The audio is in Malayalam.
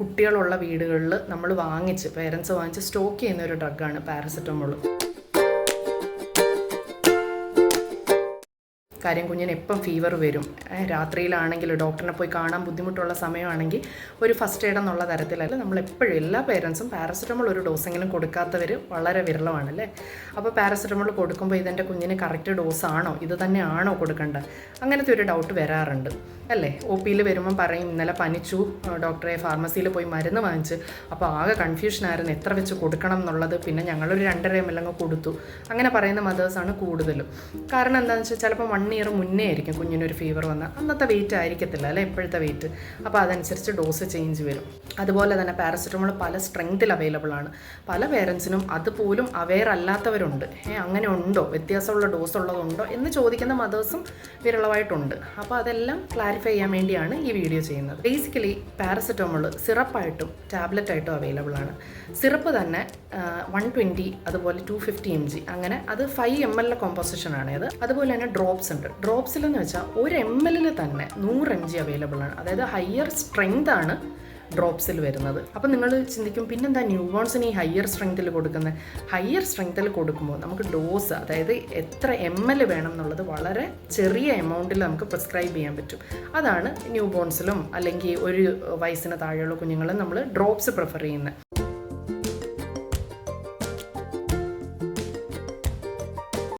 കുട്ടികളുള്ള വീടുകളിൽ നമ്മൾ പേരൻസ് വാങ്ങിച്ച് സ്റ്റോക്ക് ചെയ്യുന്ന ഒരു ഡ്രഗാണ് പാരസെറ്റമോൾ. കാര്യം കുഞ്ഞിന് എപ്പം ഫീവർ വരും, രാത്രിയിലാണെങ്കിൽ ഡോക്ടറിനെ പോയി കാണാൻ ബുദ്ധിമുട്ടുള്ള സമയമാണെങ്കിൽ ഒരു ഫസ്റ്റ് എയ്ഡ് എന്നുള്ള തരത്തിലല്ല നമ്മളെപ്പോഴും എല്ലാ പേരൻസും പാരസെറ്റമോൾ ഒരു ഡോസെങ്കിലും കൊടുക്കാത്തവർ വളരെ വിരളമാണല്ലേ. അപ്പോൾ പാരസെറ്റമോൾ കൊടുക്കുമ്പോൾ ഇതെൻ്റെ കുഞ്ഞിന് കറക്റ്റ് ഡോസാണോ, ഇത് തന്നെയാണോ കൊടുക്കേണ്ടത്, അങ്ങനത്തെ ഒരു ഡൗട്ട് വരാറുണ്ട് അല്ലേ. ഒ പിയിൽ വരുമ്പം പറയും ഇന്നലെ പനിച്ചു, ഡോക്ടറെ ഫാർമസിയിൽ പോയി മരുന്ന് വാങ്ങിച്ച്, അപ്പോൾ ആകെ കൺഫ്യൂഷനായിരുന്നു എത്ര വെച്ച് കൊടുക്കണം എന്നുള്ളത്. പിന്നെ ഞങ്ങളൊരു 2.5 ml അങ്ങ് കൊടുത്തു. അങ്ങനെ പറയുന്ന മദേഴ്സാണ് കൂടുതലും. കാരണം എന്താണെന്ന് വെച്ചാൽ ചിലപ്പോൾ 1 year മുന്നേ ആയിരിക്കും കുഞ്ഞിനൊരു ഫീവർ വന്നാൽ, അന്നത്തെ വെയിറ്റ് ആയിരിക്കത്തില്ല അല്ലേ ഇപ്പോഴത്തെ വെയിറ്റ്. അപ്പോൾ അതനുസരിച്ച് ഡോസ് ചേഞ്ച് വരും. അതുപോലെ തന്നെ പാരസെറ്റമോൾ പല സ്ട്രെങ്ത്തിൽ അവൈലബിൾ ആണ്. പല പേരൻസിനും അതുപോലും അവെയർ അല്ലാത്തവരുണ്ട്. അങ്ങനെ ഉണ്ടോ, വ്യത്യാസമുള്ള ഡോസ് ഉള്ളതുണ്ടോ എന്ന് ചോദിക്കുന്ന മദേഴ്സും വിരളമായിട്ടുണ്ട്. അപ്പോൾ അതെല്ലാം ക്ലാരിഫൈ ചെയ്യാൻ വേണ്ടിയാണ് ഈ വീഡിയോ ചെയ്യുന്നത്. ബേസിക്കലി പാരസെറ്റമോൾ സിറപ്പായിട്ടും ടാബ്ലറ്റായിട്ടും അവൈലബിൾ ആണ്. സിറപ്പ് തന്നെ 120, അതുപോലെ 250 mg, അങ്ങനെ അത് 5 ml കോമ്പോസിഷനാണ് അത്. അതുപോലെ തന്നെ ഡ്രോപ്സ് ഉണ്ട്. ഡ്രോപ്സിലെന്ന് വെച്ചാൽ 1 ml തന്നെ 100 mg അവൈലബിൾ ആണ്. അതായത് ഹയർ സ്ട്രെങ്ത് ആണ് ഡ്രോപ്സിൽ വരുന്നത്. അപ്പം നിങ്ങൾ ചിന്തിക്കും പിന്നെന്താ ന്യൂ ബോൺസിന് ഈ ഹയർ സ്ട്രെങ്ത്തിൽ കൊടുക്കുന്നത്. ഹയർ സ്ട്രെങ്ത്തിൽ കൊടുക്കുമ്പോൾ നമുക്ക് ഡോസ്, അതായത് എത്ര ml വേണം എന്നുള്ളത് വളരെ ചെറിയ എമൗണ്ടിൽ നമുക്ക് പ്രിസ്ക്രൈബ് ചെയ്യാൻ പറ്റും. അതാണ് ന്യൂ ബോൺസിലും അല്ലെങ്കിൽ 1 വയസ്സിന് താഴെയുള്ള കുഞ്ഞുങ്ങളും നമ്മൾ ഡ്രോപ്സ് പ്രിഫർ ചെയ്യുന്നത്.